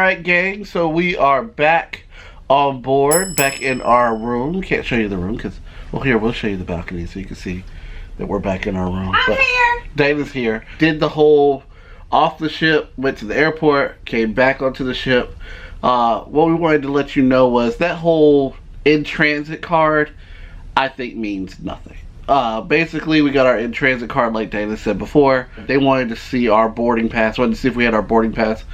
Alright gang, so we are back on board, back in our room. Can't show you the room because, well, here, we'll show you the balcony so you can see that we're back in our room. I'm here. Dana's here. Did the whole off the ship, went to the airport, came back onto the ship. What we wanted to let you know was that whole in-transit card, I think, means nothing. Basically, we got our in-transit card like Dana said before. They wanted to see our boarding pass, wanted to see if we had our boarding pass.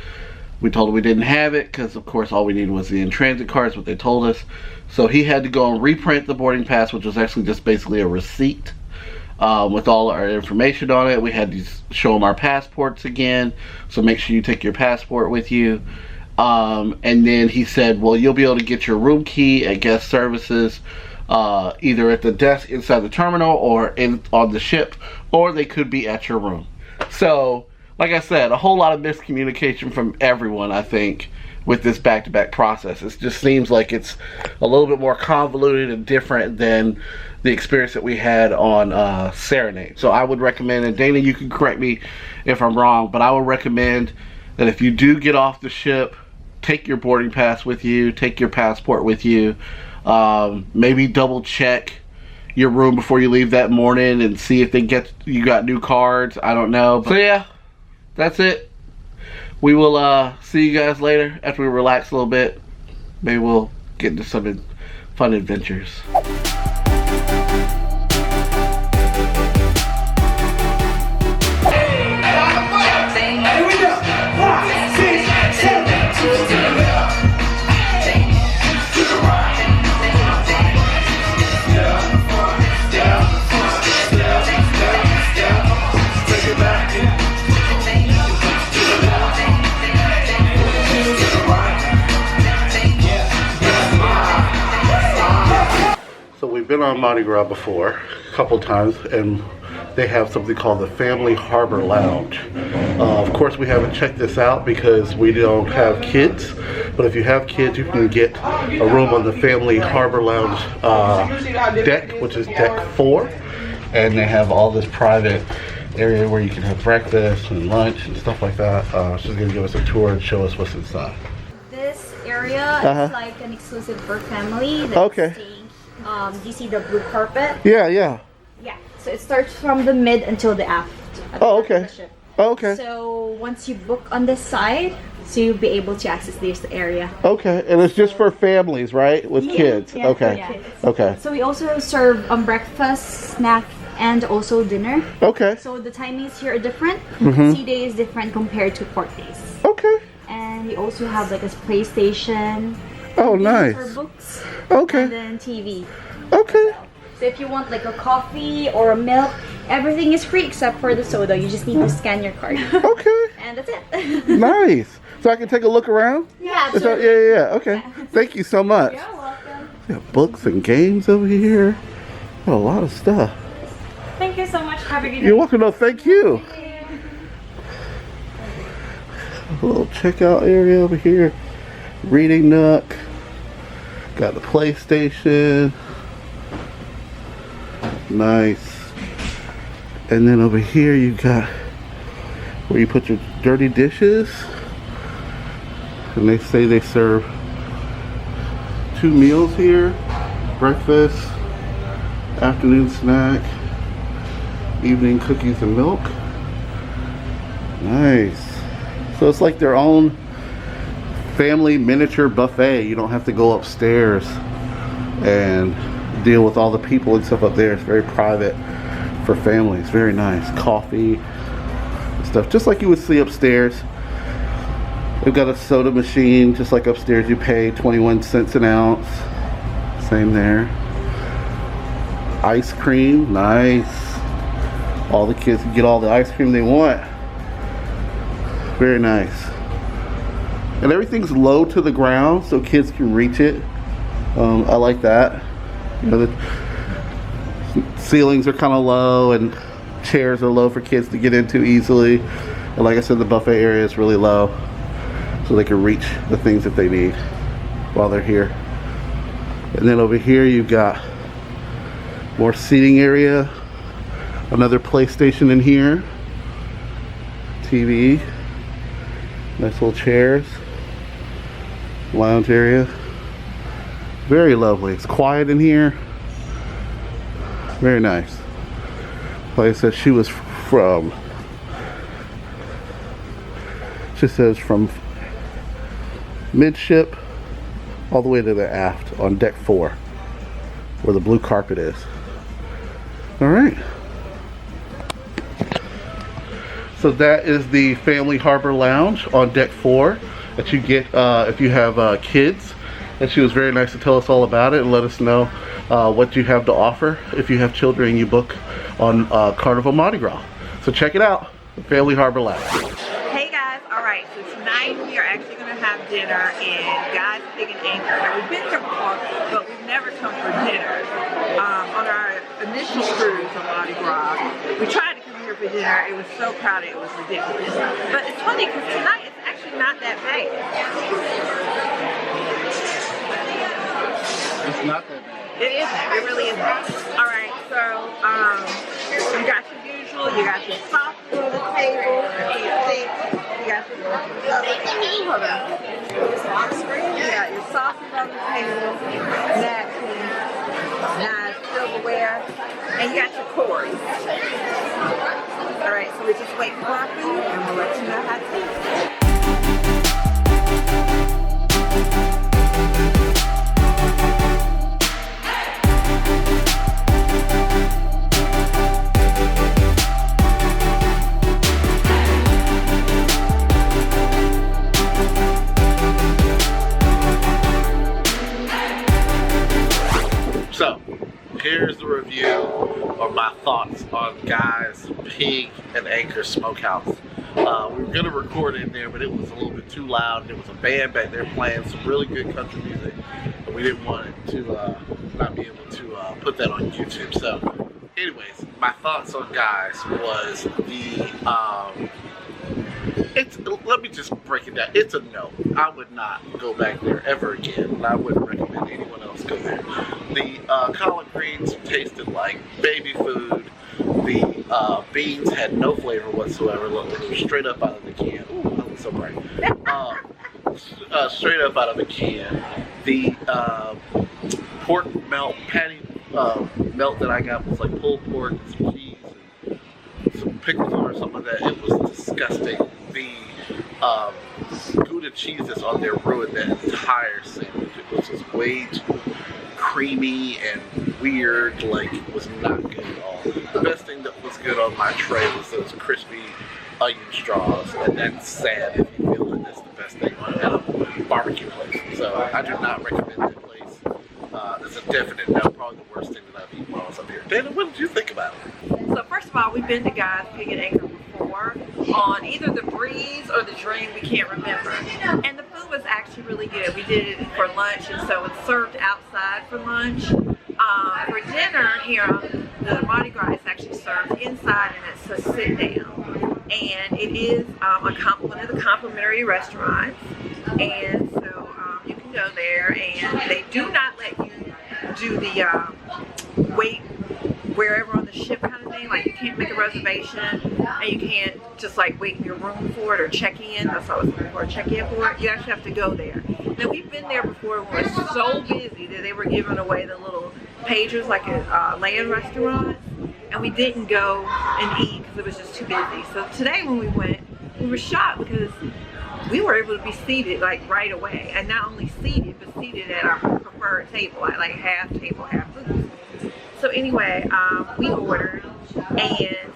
We told him we didn't have it because, of course, all we needed was the in-transit card, is what they told us. So he had to go and reprint the boarding pass, which was actually just basically a receipt with all our information on it. We had to show him our passports again, so make sure you take your passport with you. And then he said, well, you'll be able to get your room key at guest services, either at the desk inside the terminal or on the ship, or they could be at your room. So, like I said, a whole lot of miscommunication from everyone, I think, with this back-to-back process. It just seems like it's a little bit more convoluted and different than the experience that we had on Serenade. So I would recommend, and Dana, you can correct me if I'm wrong, but I would recommend that if you do get off the ship, take your boarding pass with you, take your passport with you, maybe double check your room before you leave that morning and see if you got new cards. I don't know. So yeah, that's it. We will see you guys later after we relax a little bit. Maybe we'll get into some fun adventures. Been on Mardi Gras before a couple times, and they have something called the Family Harbor Lounge. Of course, we haven't checked this out because we don't have kids, but if you have kids, you can get a room on the Family Harbor Lounge deck, which is deck 4, and they have all this private area where you can have breakfast and lunch and stuff like that. She's gonna give us a tour and show us what's inside. This area is like an exclusive for family that's staying. Do you see the blue carpet? Yeah. Yeah. So it starts from the mid until the aft. Okay. Okay. So once you book on this side, so you'll be able to access this area. Okay, and it's just for families, right? With kids. Yeah, okay. Okay. So we also serve breakfast, snack, and also dinner. Okay. So the timings here are different. Sea day is different compared to port days. Okay. And we also have like a PlayStation. Oh, nice. For books. Okay. And then TV. Okay. So if you want like a coffee or a milk, everything is free except for the soda. You just need to scan your card. Okay. And that's it. Nice. So I can take a look around? Yeah. Yeah. Okay. Thank you so much. You're welcome. We have books and games over here. Got a lot of stuff. Thank you so much. Have a good day. You're welcome. No, thank you. A little checkout area over here. Reading nook. Got the PlayStation. Nice. And then over here you got where you put your dirty dishes. And they say they serve 2 meals here. Breakfast, afternoon snack, evening cookies and milk. Nice. So it's like their own family miniature buffet. You don't have to go upstairs and deal with all the people and stuff up there. It's very private for families. Very nice. Coffee and stuff, just like you would see upstairs. We've got a soda machine, just like upstairs. You pay 21 cents an ounce. Same there. Ice cream, nice. All the kids can get all the ice cream they want. Very nice. And everything's low to the ground so kids can reach it. I like that. You know, the ceilings are kind of low and chairs are low for kids to get into easily. And like I said, the buffet area is really low so they can reach the things that they need while they're here. And then over here you've got more seating area. Another PlayStation in here. TV. Nice little chairs. Lounge area. Very lovely. It's quiet in here. Very nice. Like I said, she was from, she says from midship all the way to the aft on deck 4 where the blue carpet is. Alright. So that is the Family Harbor Lounge on deck 4 that you get if you have kids. And she was very nice to tell us all about it and let us know what you have to offer if you have children and you book on Carnival Mardi Gras. So check it out, Family Harbor Lounge. Hey guys, alright, so tonight we are actually going to have dinner in Guy's Pig and Anchor. Now we've been here before, but we've never come for dinner. On our initial cruise on Mardi Gras, we tried to come here for dinner. It was so crowded, it was ridiculous. But it's funny because tonight it's actually not that bad. It's not that bad. It isn't. It really isn't. All right. So you got your usual. You got your sausage on the table. You got your hold on. You got your sausage on the table. Napkins, knives, silverware, and you got your cords. All right. So we just wait for our food, and we'll let you know how it tastes. So, here's the review of my thoughts on Guy's Pig and Anchor Smokehouse. We were going to record in there, but it was a little bit too loud. There was a band back there playing some really good country music, and we didn't want it to not be able to put that on YouTube. So, anyways, my thoughts on Guy's was let me just break it down. It's a no. I would not go back there ever again, and I wouldn't recommend anyone else go there. The collard greens tasted like baby food. The beans had no flavor whatsoever. Look, they were straight up out of the can. Ooh, that was so bright. Straight up out of the can. The pork melt patty melt that I got was like pulled pork, some cheese, and some pickles or something like that. It was disgusting. The Gouda cheeses on there ruined that entire sandwich. It was just way too creamy and weird. Like, it was not good at all. The best thing that was good on my tray was those crispy onion straws, and that's sad if you feel that that's the best thing at a barbecue place. So I do not recommend that place. It's a definite no. Probably the worst thing that I've eaten while I was up here. Dana, what did you think about it? So first of all, we've been to Guy's Pig and Anchor before on either the Breeze or the Dream, we can't remember. And the food was actually really good. We did it for lunch, and so it's served outside for lunch. For dinner here on the Mardi Gras, it's actually served inside, and it's a sit down. And it is one of the complimentary restaurants. And so you can go there, and they do not let you do the wait wherever on the ship kind of thing. Like, you can't make a reservation, and you can't just like wait in your room for it or check in. That's what I was looking for, check in for it. You actually have to go there. Now, we've been there before when we were so busy that they were giving away the little pagers like at land restaurants, and we didn't go and eat because it was just too busy. So today when we went, we were shocked because we were able to be seated like right away, and not only seated, but seated at our preferred table, like half table, half food. So anyway, we ordered, and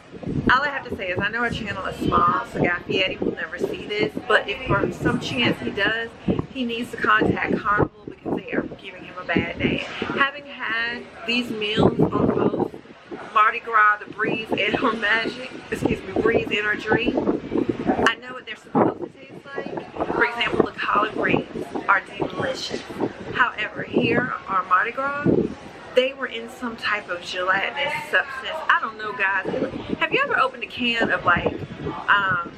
all I have to say is I know our channel is small, so Guy Fieri will never see this, but if for some chance he does, he needs to contact Carnival because they are giving him a bad name. Having had these meals on both Mardi Gras, the Breeze, and our Breeze and our Dream, I know what they're supposed to taste like. For example, the collard greens are delicious. However, here on Mardi Gras, they were in some type of gelatinous substance. I don't know, guys. Have you ever opened a can of like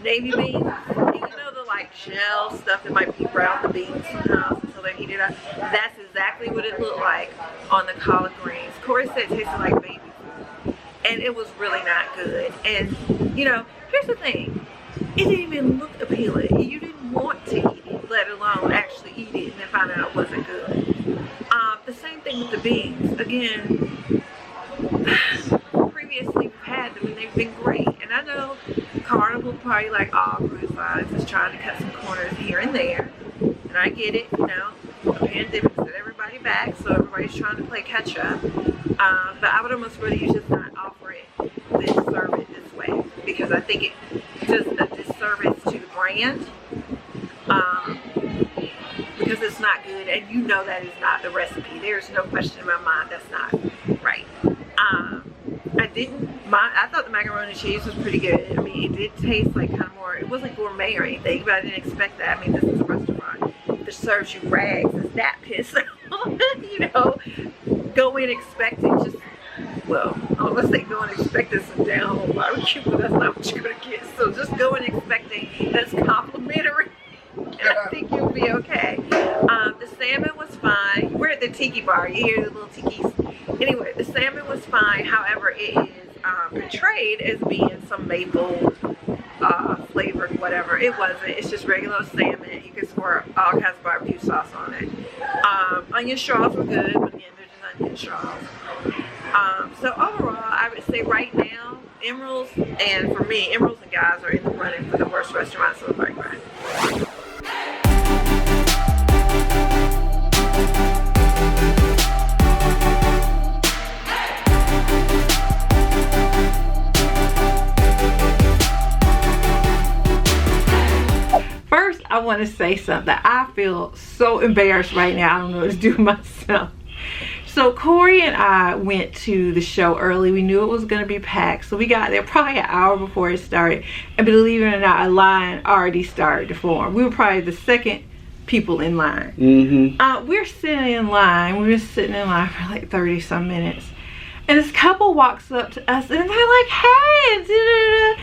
navy beans? And you know the like gel stuff that might be around the beans sometimes until they're heated up? That's exactly what it looked like on the collard greens. Corey said it tasted like baby food, and it was really not good. And you know, here's the thing. It didn't even look appealing. You didn't want to eat it. let alone actually eat it and then find out it wasn't good. The same thing with the beans. Again, previously we've had them and they've been great. And I know Carnival probably like all cruise lines is trying to cut some corners here and there. And I get it, you know, the pandemic set everybody back, so everybody's trying to play catch up. But I would almost rather you just not offer it, serve it this way, because I think it does a disservice to the brand. Because it's not good, and you know that is not the recipe. There's no question in my mind that's not right. I thought the macaroni and cheese was pretty good. I mean, it did taste like kind of more, it wasn't gourmet or anything, but I didn't expect that. I mean, this is a restaurant that serves you rags as napkins. You know, go in expecting just, well, unless they go in expecting some down barbecue, but that's not what you're going to get. So just go in expecting that's complimentary. And I think you'll be okay. The salmon was fine. We're at the tiki bar. You hear the little tikis. Anyway, the salmon was fine. However, it is portrayed as being some maple flavored whatever. It wasn't. It's just regular salmon. You can squirt all kinds of barbecue sauce on it. Onion straws were good, but again, they're just onion straws. So overall, I would say right now, Emerald's, and for me, Emerald's and Guys are in the running for the worst restaurants of the Mardi Gras. First, I want to say something. I feel so embarrassed right now. I don't know what to do with myself. So Corey and I went to the show early. We knew it was going to be packed. So we got there probably an hour before it started. And believe it or not, a line already started to form. We were probably the second people in line. We're sitting in line. We've been sitting in line for like 30 some minutes. And this couple walks up to us and they're like, hey, da-da-da.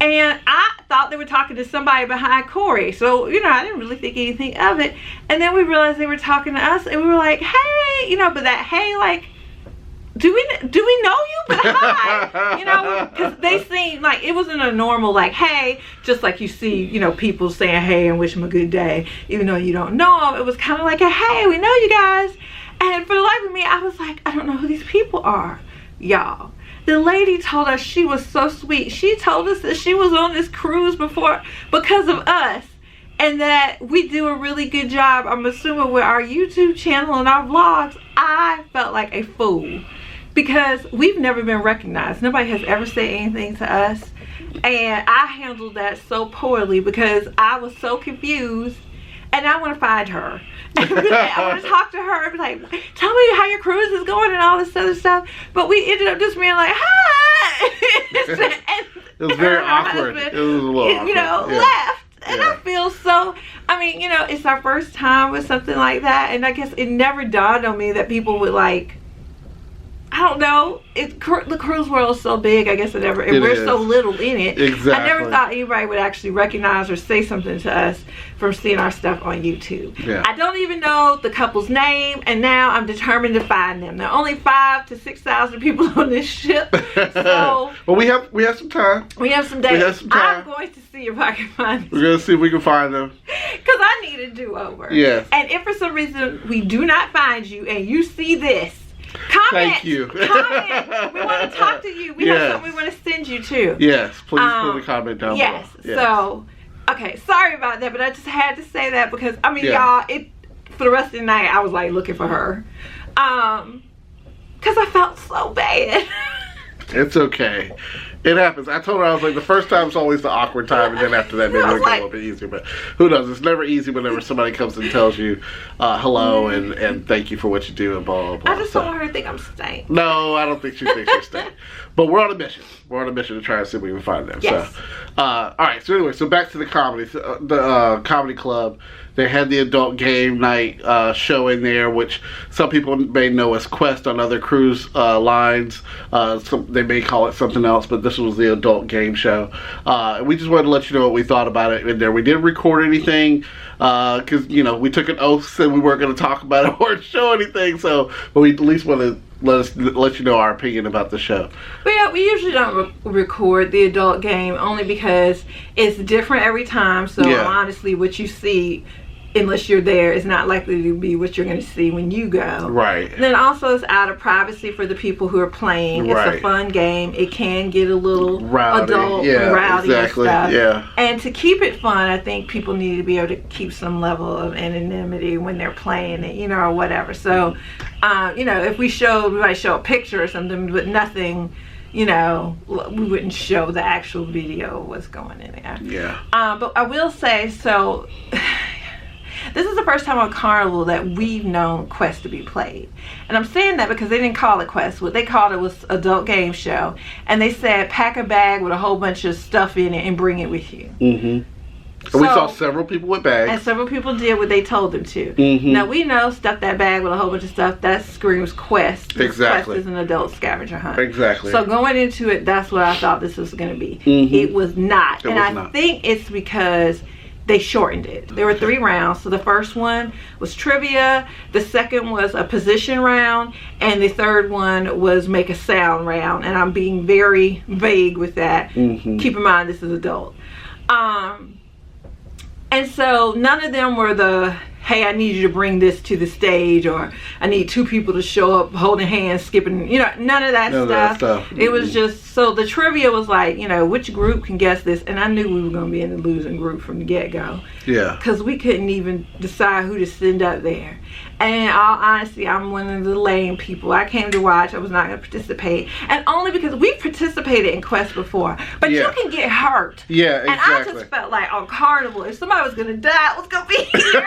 And I thought they were talking to somebody behind Corey. So, you know, I didn't really think anything of it. And then we realized they were talking to us and we were like, hey, you know, but that hey, like, do we know you? But hi, you know, because they seemed like it wasn't a normal like, hey, just like you see, you know, people saying hey and wish them a good day, even though you don't know them. It was kind of like a hey, we know you guys. And for the life of me, I was like, I don't know who these people are, y'all. The lady told us she was so sweet. She told us that she was on this cruise before because of us. And that we do a really good job, I'm assuming, with our YouTube channel and our vlogs. I felt like a fool. Because we've never been recognized. Nobody has ever said anything to us. And I handled that so poorly because I was so confused. And I want to find her. And I want to talk to her and be like, tell me how your cruise is going and all this other stuff. But we ended up just being like, hi. It was very awkward. It was a little awkward. You know, left. And I feel so, I mean, you know, it's our first time with something like that. And I guess it never dawned on me that people would like, I don't know. The cruise world is so big. I guess we're so little in it. Exactly. I never thought anybody would actually recognize or say something to us from seeing our stuff on YouTube. Yeah. I don't even know the couple's name, and now I'm determined to find them. There are only 5,000 to 6,000 people on this ship, so well, we have some time. We have some days. We have some time. I'm going to see if I can find them. We're gonna see if we can find them. Because I need a do-over. Yes. And if for some reason we do not find you, and you see this, comment. Thank you. Comment. We want to talk to you. We have something we want to send you to. Yes, please put a comment down below. Yes. So, okay, sorry about that, but I just had to say that because I mean, y'all, for the rest of the night I was like looking for her, because I felt so bad. It's okay. It happens. I told her, I was like, the first time's always the awkward time, and then after that, maybe it'll get a little bit easier. But who knows? It's never easy whenever somebody comes and tells you hello and thank you for what you do and blah, blah, blah. I just don't want her to think I'm stank. No, I don't think she thinks you're stank. But we're on a mission. We're on a mission to try and see if we can find them. Yes. So, all right. So anyway, so back to the comedy. The comedy club. They had the adult game night show in there, which some people may know as Quest on other cruise lines. They may call it something else, but this was the adult game show. We just wanted to let you know what we thought about it in there. We didn't record anything because, you know, we took an oath, said we weren't going to talk about it or show anything. So, but we at least want to let you know our opinion about the show. But yeah, we usually don't record the adult game only because it's different every time. So honestly, what you see unless you're there, it's not likely to be what you're going to see when you go. Right. And then also it's out of privacy for the people who are playing. It's a fun game. It can get a little rowdy. adult and rowdy exactly. and stuff. Yeah. And to keep it fun, I think people need to be able to keep some level of anonymity when they're playing it, or whatever. So, if we might show a picture or something, but nothing, we wouldn't show the actual video of what's going in there. Yeah. But I will say, so this is the first time on Carnival that we've known Quest to be played. And I'm saying that because they didn't call it Quest. What they called it was adult game show. And they said pack a bag with a whole bunch of stuff in it and bring it with you. Mm-hmm. So, we saw several people with bags. And several people did what they told them to. Mm-hmm. Now we know stuff that bag with a whole bunch of stuff, that screams Quest. Exactly. Quest is an adult scavenger hunt. Exactly. So going into it, that's what I thought this was going to be. Mm-hmm. It was not. And I think it's because they shortened it. There were 3 rounds. So the first one was trivia, the second was a position round, and the third one was make a sound round. And I'm being very vague with that. Mm-hmm. Keep in mind this is adult. And so none of them were the, hey, I need you to bring this to the stage, or I need 2 people to show up holding hands, skipping, none of that stuff. It was just, so the trivia was like, which group can guess this? And I knew we were going to be in the losing group from the get-go. Yeah. Because we couldn't even decide who to send up there. And in all honesty, I'm one of the lame people. I came to watch. I was not going to participate. And only because we participated in Quest before. But you can get hurt. Yeah, exactly. And I just felt like on Carnival, if somebody was going to die, I was going to be here.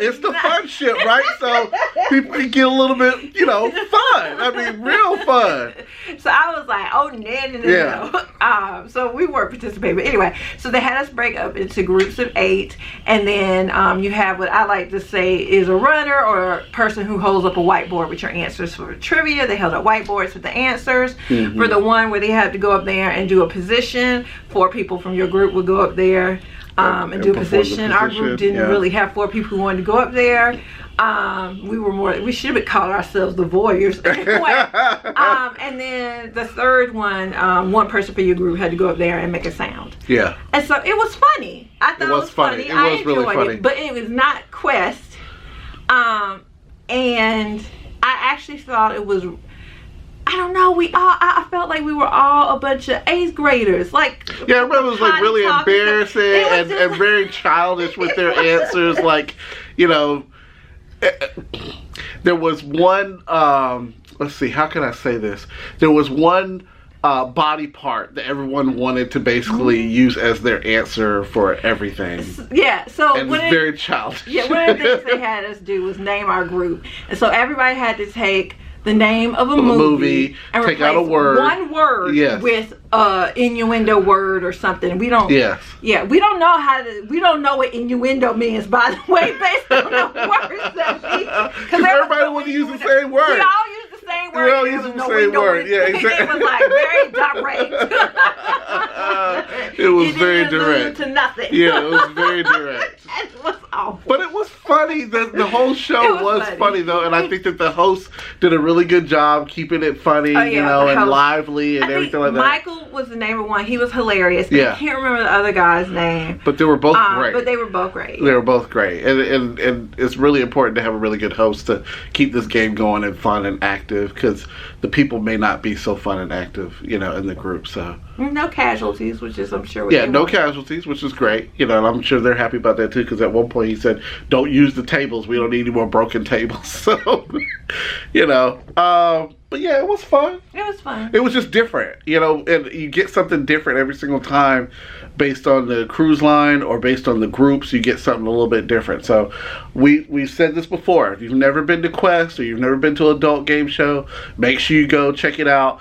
It's the fun shit, right? So people can get a little bit, fun. I mean, real fun. So I was like, oh, no. So we weren't participating. But anyway, so they had us break up into groups of 8. And then you have what I like to say is a runner, or a person who holds up a whiteboard with your answers for trivia. They held up whiteboards with the answers. Mm-hmm. For the one where they had to go up there and do a position, 4 people from your group would go up there and do a position. Our group didn't really have 4 people who wanted to go up there. We should have called ourselves the Voyeurs. And then the third one person for your group had to go up there and make a sound. Yeah. And so it was funny. I thought it was funny. It was really funny. But it was not Quest. And I actually thought it was, I don't know, I felt like we were all a bunch of 8th graders. Like, yeah, I remember it was like really embarrassing and very childish with their answers. Like, there was one, let's see, how can I say this? There was one body part that everyone wanted to basically use as their answer for everything. Yeah, so and it was very childish. Yeah, one of the things they had us do was name our group. And so everybody had to take the name of a movie and take out a word, one word with innuendo word or something. We don't. Yes. Yeah, we don't know what innuendo means, by the way, based on the words that we. Because everybody want to use the same word. We all use the same word. We all use the same word. Yeah, exactly. It was like very direct. It was very direct. To nothing. Yeah, it was very direct. It was awful. But it was funny. The whole show was funny though, and I think that the host did a really good job keeping it funny, and lively and everything like that. Michael was the name of one. He was hilarious. Yeah. I can't remember the other guy's name. But they were both great. But they were both great. They were both great. And it's really important to have a really good host to keep this game going and fun and active, because the people may not be so fun and active, in the group. So no casualties, which is, I'm sure. No casualties, which is great. And I'm sure they're happy about that too, because at one point he said, "Don't use the tables. We don't need any more broken tables." So, but yeah, it was fun. It was fun. It was just different, and you get something different every single time based on the cruise line or based on the groups. You get something a little bit different. So we've said this before. If you've never been to Quest or you've never been to an adult game show, make sure you go check it out.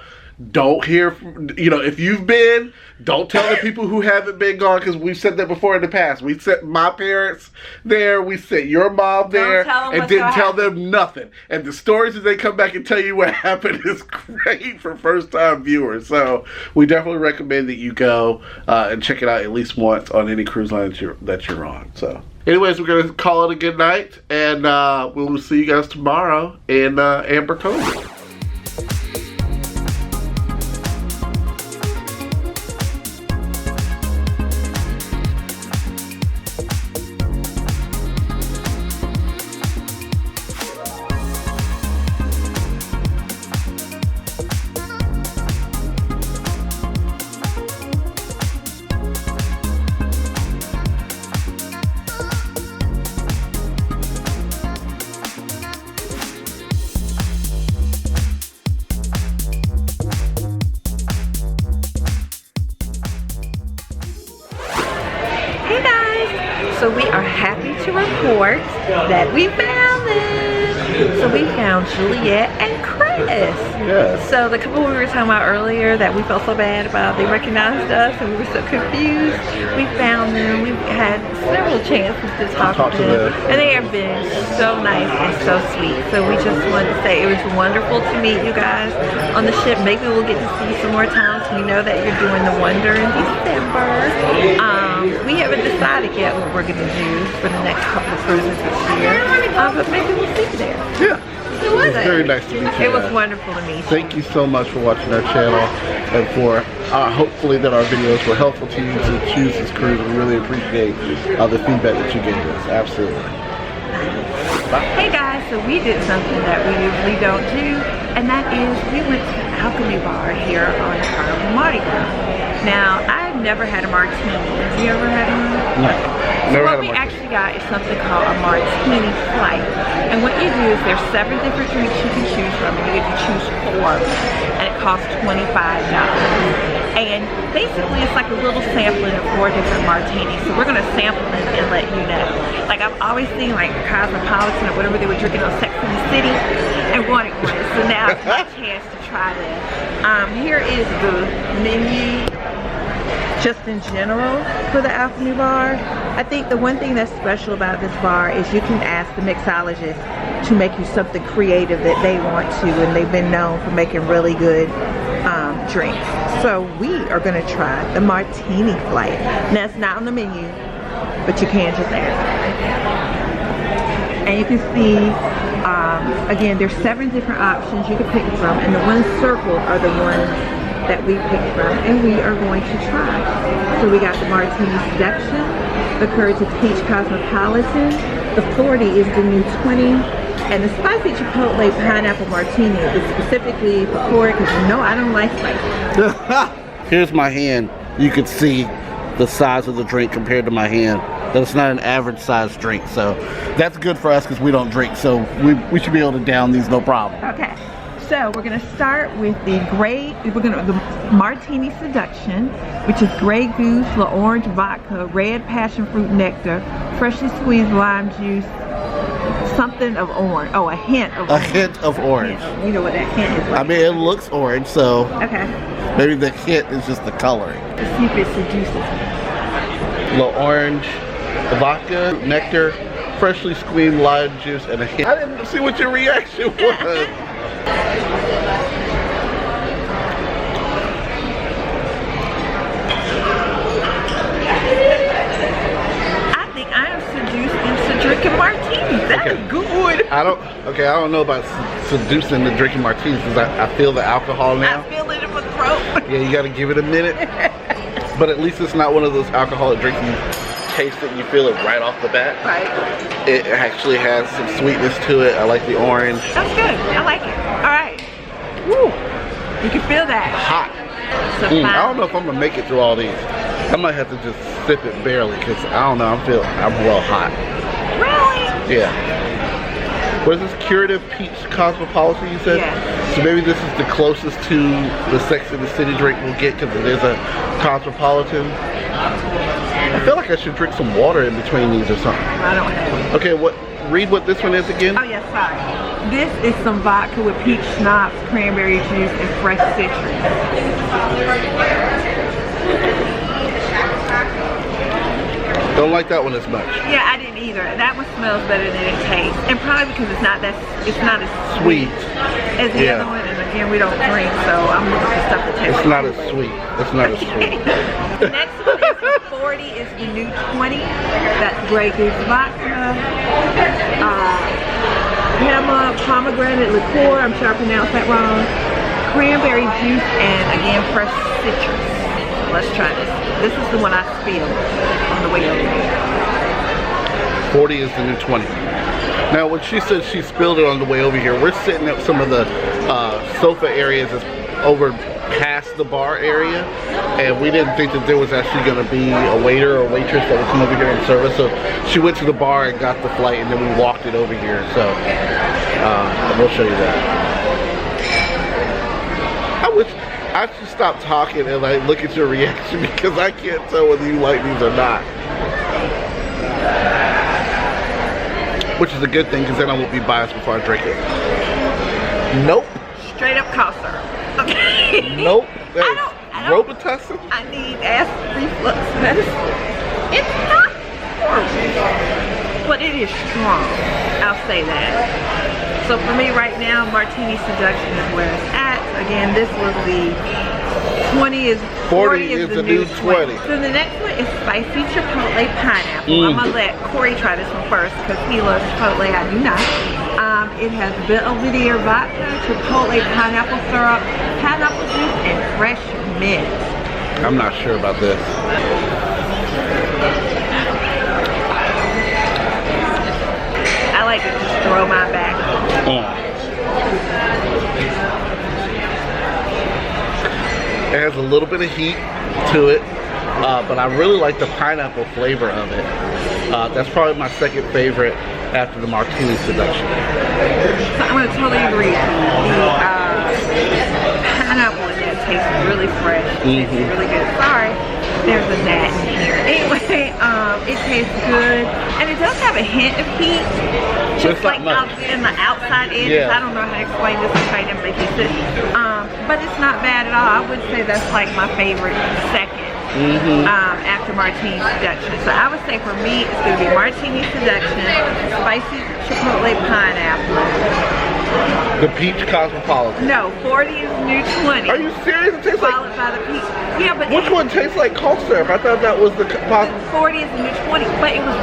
Don't hear from, if you've been, don't tell the people who haven't been gone, because we've said that before in the past. We sent my parents there, we sent your mom there, and didn't tell them nothing. And the stories that they come back and tell you what happened is great for first-time viewers. So we definitely recommend that you go and check it out at least once on any cruise line that you're on. So anyways, we're going to call it a good night, and we'll see you guys tomorrow in Amber Cove. to report that we found them. So we found Juliet and Chris. Yeah. So the couple we were talking about earlier that we felt so bad about, they recognized us and we were so confused. We found them. We've had several chances to talk to them. And they have been so nice and so sweet. So we just wanted to say it was wonderful to meet you guys on the ship. Maybe we'll get to see you some more times. We know that you're doing the Wonder in December. We haven't decided yet what we're going to do for the next couple of cruises this year. But maybe we'll see you there. Yeah. It was very nice to meet you. It was wonderful to meet you. Thank you so much for watching our channel and for hopefully that our videos were helpful to you to choose this cruise. We really appreciate the feedback that you gave us. Absolutely. Hey guys, so we did something that we usually don't do, and that is we went to Alchemy Bar here on Carnival Mardi Gras. Now, I've never had a martini. Have you ever had one? No. So what we actually got is something called a martini flight. And what you do is there's 7 different drinks you can choose from, and you get to choose 4 of them. And it costs $25. And basically it's like a little sampling of 4 different martinis. So we're gonna sample them and let you know. Like I've always seen like Cosmopolitan or whatever they were drinking on Sex and the City and wanted one. So now it's my chance to try this. Here is the menu just in general for the Alchemy Bar. I think the one thing that's special about this bar is you can ask the mixologist to make you something creative that they want to, and they've been known for making really good drinks. So we are going to try the martini flight. Now it's not on the menu, but you can just ask. And you can see, again, there's 7 different options you can pick from, and the ones circled are the ones that we picked from, and we are going to try. So we got the Martini Seduction, the Courage of Peach Cosmopolitan, the 40 is the new 20, and the Spicy Chipotle Pineapple Martini is specifically for Corey because you know I don't like spicy. Here's my hand. You can see the size of the drink compared to my hand. That it's not an average size drink, so that's good for us because we don't drink, so we should be able to down these no problem. Okay. So we're gonna start with the the Martini Seduction, which is Grey Goose, La Orange Vodka, Red Passion Fruit Nectar, freshly squeezed lime juice, something of orange. Oh, a hint of orange. A hint of orange. Yeah, you know what that hint is like. I mean, it looks orange, so okay. Maybe the hint is just the coloring. Let's see if it seduces me. La Orange Vodka, Nectar, freshly squeezed lime juice, and a hint. I didn't see what your reaction was. I think I am seduced into drinking martinis. That is good. I don't know about seducing the drinking martinis because I feel the alcohol now. I feel it in my throat. Yeah, you gotta give it a minute. But at least it's not one of those alcoholic drinks you taste it and you feel it right off the bat. Right. It actually has some sweetness to it. I like the orange. That's good. I like it. All right. Woo. You can feel that. Hot. So I don't know if I'm gonna make it through all these. I might have to just sip it barely because I don't know. I'm well hot. Really? Yeah. What is this? Curative Peach Cosmopolitan, you said? Yeah. So maybe this is the closest to the Sex and the City drink we'll get because it is a Cosmopolitan. I feel like I should drink some water in between these or something. I don't have Okay, read what this one is again? Oh yes, sorry. This is some vodka with peach schnapps, cranberry juice, and fresh citrus. Don't like that one as much. Yeah, I didn't either. That one smells better than it tastes, and probably because it's not as sweet as the other one. And again, we don't drink, so I'm looking for stuff that tastes. It's not as sweet. It's not as sweet. The next one is the 40 is the new 20. That's Grey Goose vodka, Hema pomegranate liqueur. I'm sure I pronounced that wrong. Cranberry juice and again fresh citrus. Let's try this. This is the one I spilled on the way over here. 40 is the new 20. Now, when she said she spilled it on the way over here, we're sitting at some of the sofa areas over past the bar area, and we didn't think that there was actually going to be a waiter or waitress that would come over here and serve us. So she went to the bar and got the flight, and then we walked it over here. So we'll show you that. I wish I should stop talking and like look at your reaction because I can't tell whether you like these or not. which is a good thing because then I won't be biased before I drink it. Nope. Straight up cough syrup. Okay. Nope. I don't. Robitussin? I need acid reflux medicine. It's not horrible, but it is strong. I'll say that. So for me right now, Martini Seduction is where it's at. Again, this was the 40 is the new 20. So the next one is spicy chipotle pineapple. I'm gonna let Corey try this one first because he loves chipotle. I do not. It has Belvedere vodka, chipotle pineapple syrup, pineapple juice, and fresh mint. I'm not sure about this. I like to just throw my back. It has a little bit of heat to it, but I really like the pineapple flavor of it. That's probably my second favorite after the Martini Seduction. So I'm going to totally agree. The pineapple in there tastes really fresh. It tastes really good. Sorry, there's a gnat in here. Anyway, it tastes good, and it does have a hint of heat, just like out there in the outside edges. I don't know how to explain this if I didn't make it. But it's not bad at all. I would say that's like my favorite second. After Martini Seduction. So I would say for me it's going to be Martini Seduction, spicy chipotle pineapple. The peach cosmopolitan. No, 40 is the new 20. Are you serious? It tastes followed by the peach. Yeah, but which one tastes like cough syrup? I thought that was the 40 is the new 20, but it was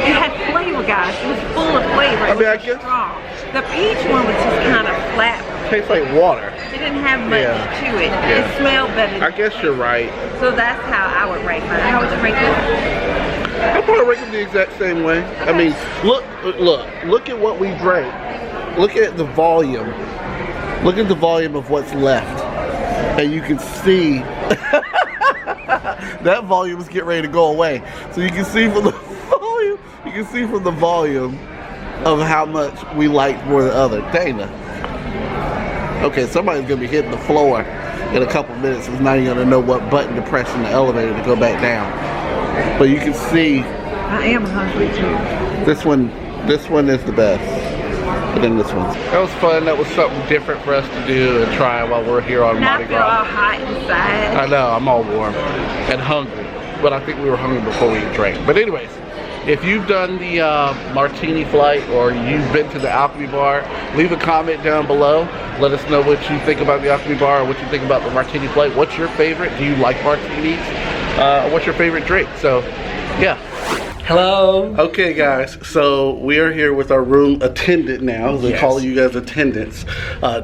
it had flavor, guys. It was full of flavor. I mean, I guess strong. The peach one was just kind of flat. Tastes like water. It didn't have much to it. It smelled better. I guess you're right. So that's how I would rate mine. How would you rate this? I'd probably rate them the exact same way. I mean, look at what we drank. Look at the volume. Look at the volume of what's left. And you can see that volume is getting ready to go away. So you can see from the volume, of how much we liked more than other. Dana. Okay, somebody's gonna be hitting the floor in a couple minutes. It's not even gonna know what button to press in the elevator to go back down. But you can see. I am hungry too. This one is the best. But then this one. That was fun. That was something different for us to do and try while we're here on Mardi Gras. I feel all hot inside. I know, I'm all warm and hungry. But I think we were hungry before we drank. But anyways, if you've done the Martini flight or you've been to the Alchemy Bar, leave a comment down below. Let us know what you think about the Alchemy Bar or what you think about the Martini flight. What's your favorite? Do you like martinis? What's your favorite drink? So, yeah. Hello. Okay, guys, so we are here with our room attendant now. They call you guys attendants.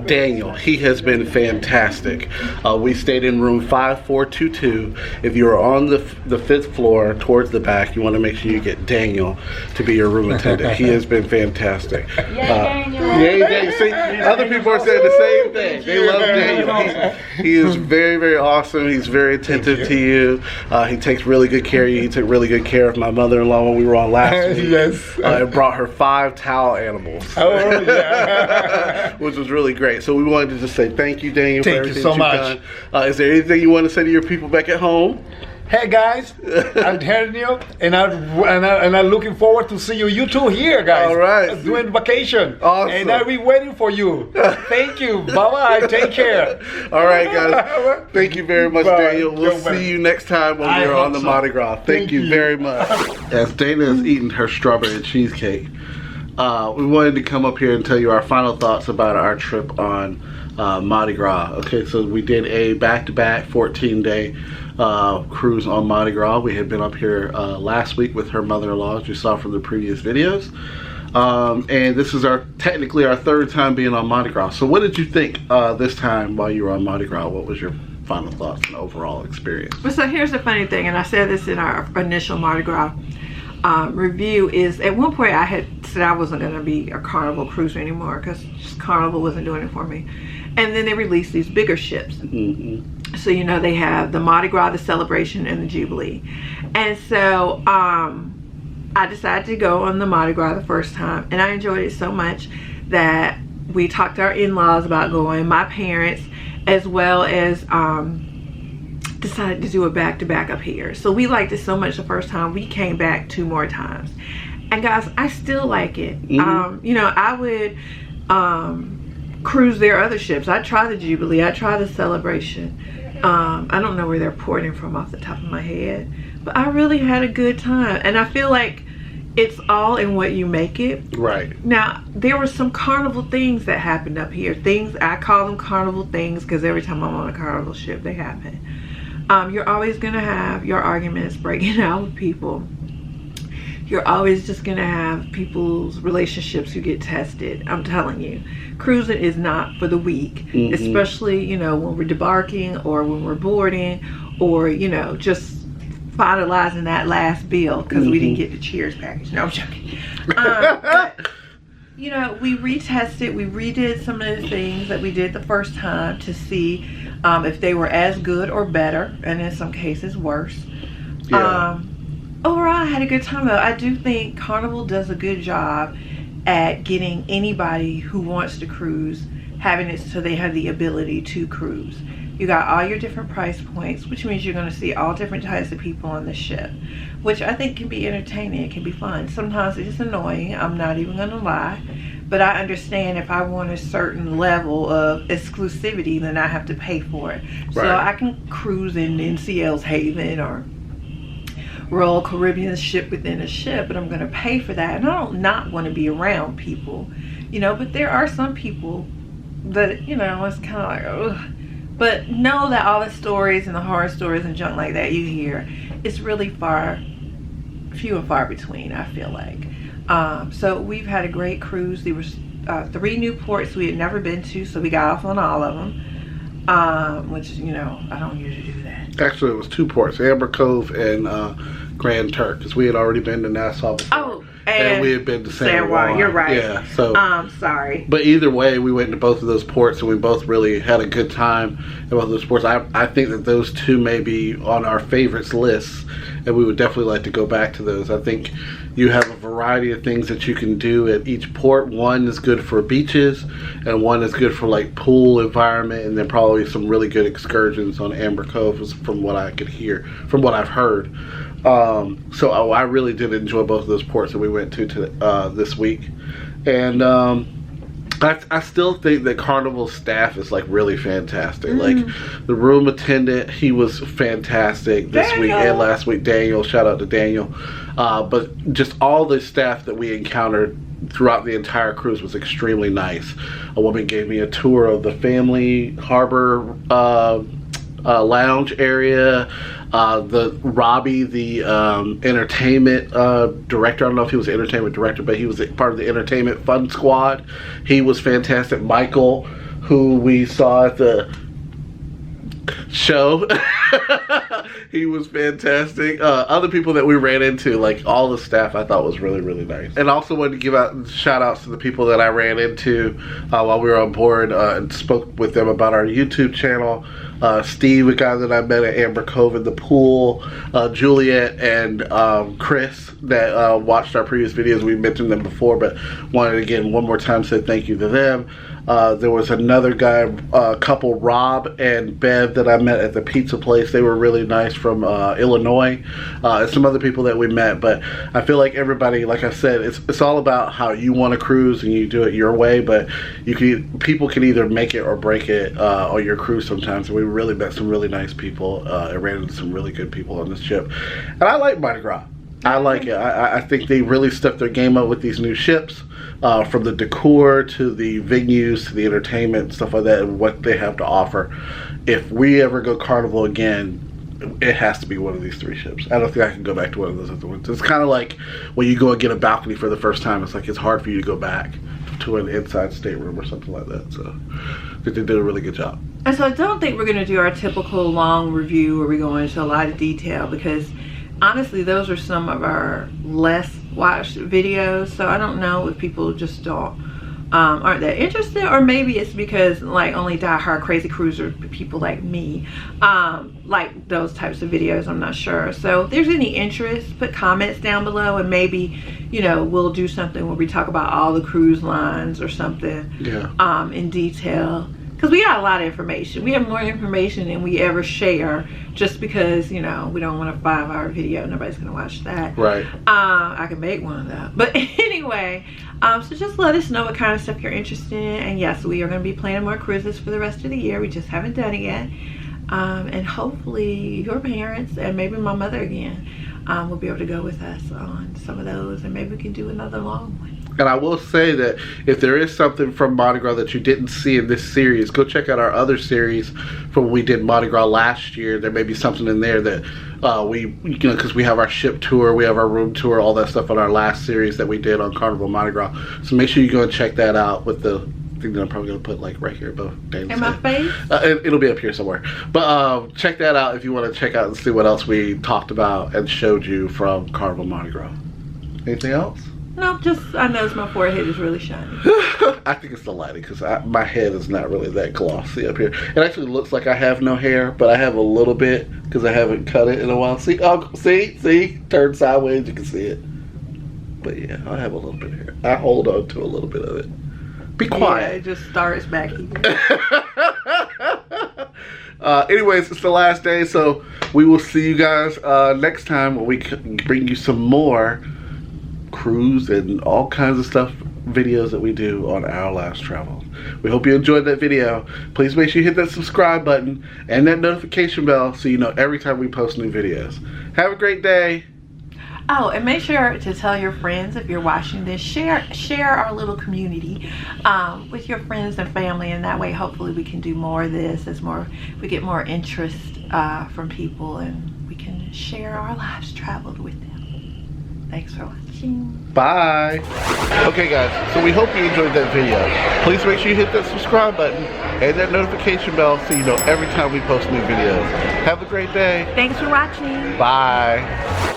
Daniel, he has been fantastic. We stayed in room 5422. If you're on the 5th floor towards the back, you want to make sure you get Daniel to be your room attendant. He has been fantastic. Yay, Daniel. Yay, Daniel. See, other people are saying the same thing. They love Daniel. He is very, very awesome. He's very attentive to you. He takes really good care of you. He took really good care of my mother-in-law when we were on last week. And brought her 5 towel animals. Oh, yeah. Which was really great. So we wanted to just say thank you, Daniel, for everything you've done. Is there anything you want to say to your people back at home? Hey guys, I'm Daniel, and I'm looking forward to see you two here, guys. All right. Doing vacation. Awesome. And I'll be waiting for you. Thank you. Bye-bye. Take care. All right, guys. Thank you very much, Daniel. We'll see you next time when we're on the Mardi Gras. Thank you very much. As Dana is eating her strawberry cheesecake, we wanted to come up here and tell you our final thoughts about our trip on Mardi Gras. Okay, so we did a back-to-back 14-day cruise on Mardi Gras. We had been up here last week with her mother-in-law, as you saw from the previous videos. And this is technically our 3rd time being on Mardi Gras. So what did you think this time while you were on Mardi Gras? What was your final thoughts and overall experience? Well, so here's the funny thing, and I said this in our initial Mardi Gras review, is at one point I had said I wasn't going to be a Carnival cruiser anymore because Carnival wasn't doing it for me. And then they released these bigger ships. So, you know, they have the Mardi Gras, the Celebration, and the Jubilee. And so I decided to go on the Mardi Gras the first time. And I enjoyed it so much that we talked to our in-laws about going, my parents, as well as decided to do a back-to-back up here. So we liked it so much the first time, we came back 2 more times. And guys, I still like it. You know, I would cruise their other ships. I try the Jubilee, I try the Celebration. I don't know where they're porting from off the top of my head, but I really had a good time. And I feel like it's all in what you make it. Right. Now, there were some Carnival things that happened up here. Things, I call them Carnival things because every time I'm on a Carnival ship, they happen. You're always going to have your arguments breaking out with people. You're always just going to have people's relationships who get tested. I'm telling you, cruising is not for the weak, especially, you know, when we're debarking or when we're boarding or, you know, just finalizing that last bill because we didn't get the cheers package. No, I'm joking. But, you know, we retested, we redid some of the things that we did the first time to see if they were as good or better, and in some cases worse. Yeah. Overall, I had a good time though. I do think Carnival does a good job at getting anybody who wants to cruise, having it so they have the ability to cruise. You got all your different price points, which means you're going to see all different types of people on the ship, which I think can be entertaining. It can be fun. Sometimes it's annoying, I'm not even going to lie, but I understand if I want a certain level of exclusivity, then I have to pay for it. Right. So I can cruise in NCL's Haven or Royal Caribbean ship within a ship, but I'm going to pay for that, and I don't not want to be around people, you know. But there are some people that, you know, it's kind of like, ugh. But know that all the stories and the horror stories and junk like that you hear, it's really few and far between, I feel like. So we've had a great cruise. There was 3 new ports we had never been to, so we got off on all of them, which, you know, I don't usually do that. Actually, it was 2 ports, Amber Cove and Grand Turk, because we had already been to Nassau before. Oh, and we had been to San Juan. You're right. Yeah, so sorry. But either way, we went to both of those ports, and we both really had a good time in both of those ports. I think that those 2 may be on our favorites lists, and we would definitely like to go back to those. I think you have a variety of things that you can do at each port. One is good for beaches, and one is good for like pool environment, and then probably some really good excursions on Amber Cove, from what I could hear, from what I've heard. So I really did enjoy both of those ports that we went to this week, and I still think that Carnival staff is like really fantastic. Like the room attendant, he was fantastic this week and last week. Daniel, shout out to Daniel. But just all the staff that we encountered throughout the entire cruise was extremely nice. A woman gave me a tour of the family harbor lounge area. Robbie, the entertainment director, I don't know if he was the entertainment director, but he was part of the entertainment fun squad. He was fantastic. Michael, who we saw at the show, he was fantastic. Other people that we ran into, like all the staff, I thought was really, really nice. And also wanted to give out shout outs to the people that I ran into while we were on board and spoke with them about our YouTube channel. Steve, a guy that I met at Amber Cove in the pool, Juliet and Chris that watched our previous videos. We mentioned them before, but wanted again one more time to say thank you to them. There was another guy, couple, Rob and Bev, that I met at the pizza place. They were really nice, from Illinois, and some other people that we met. But I feel like everybody, like I said, it's all about how you want to cruise and you do it your way. But people can either make it or break it on your cruise sometimes. And we really met some really nice people and ran into some really good people on this ship. And I like Mardi Gras. I like it. I think they really stepped their game up with these new ships, from the decor to the venues to the entertainment, stuff like that, and what they have to offer. If we ever go Carnival again, it has to be one of these 3 ships. I don't think I can go back to one of those other ones. It's kind of like when you go and get a balcony for the first time. It's like it's hard for you to go back to an inside stateroom or something like that. So I think they did a really good job. And so I don't think we're going to do our typical long review where we go into a lot of detail, because honestly, those are some of our less watched videos. So I don't know if people just aren't that interested, or maybe it's because like only die-hard crazy cruiser people like me like those types of videos. I'm not sure. So if there's any interest, put comments down below, and maybe, you know, we'll do something where we talk about all the cruise lines or something in detail. because we got a lot of information. We have more information than we ever share, just because, you know, we don't want a 5-hour video. Nobody's gonna watch that. Right. I can make one of that. But anyway, so just let us know what kind of stuff you're interested in. And yes, we are gonna be planning more cruises for the rest of the year. We just haven't done it yet. And hopefully your parents and maybe my mother again will be able to go with us on some of those, and maybe we can do another long one. And I will say that if there is something from Mardi Gras that you didn't see in this series, go check out our other series from when we did Mardi Gras last year. There may be something in there that because we have our ship tour, we have our room tour, all that stuff on our last series that we did on Carnival Mardi Gras. So make sure you go and check that out with the thing that I'm probably going to put like right here above Dane's in my face. It'll be up here somewhere. But check that out if you want to check out and see what else we talked about and showed you from Carnival Mardi Gras. Anything else? No, just I noticed my forehead is really shiny. I think it's the lighting because my head is not really that glossy up here. It actually looks like I have no hair, but I have a little bit because I haven't cut it in a while. See, see, turn sideways, you can see it. But yeah, I have a little bit of hair. I hold on to a little bit of it. Be quiet. Yeah, it just starts back here. Anyways, it's the last day, so we will see you guys next time when we bring you some more cruise and all kinds of stuff, videos that we do on our last travel. We hope you enjoyed that video. Please make sure you hit that subscribe button and that notification bell so you know every time we post new videos. Have a great day. Oh, and make sure to tell your friends if you're watching this. Share our little community with your friends and family, and that way hopefully we can do more of this as we get more interest from people, and we can share our lives traveled with them. Thanks for watching. Bye. Okay guys, so we hope you enjoyed that video. Please make sure you hit that subscribe button and that notification bell so you know every time we post new videos. Have a great day. Thanks for watching. Bye.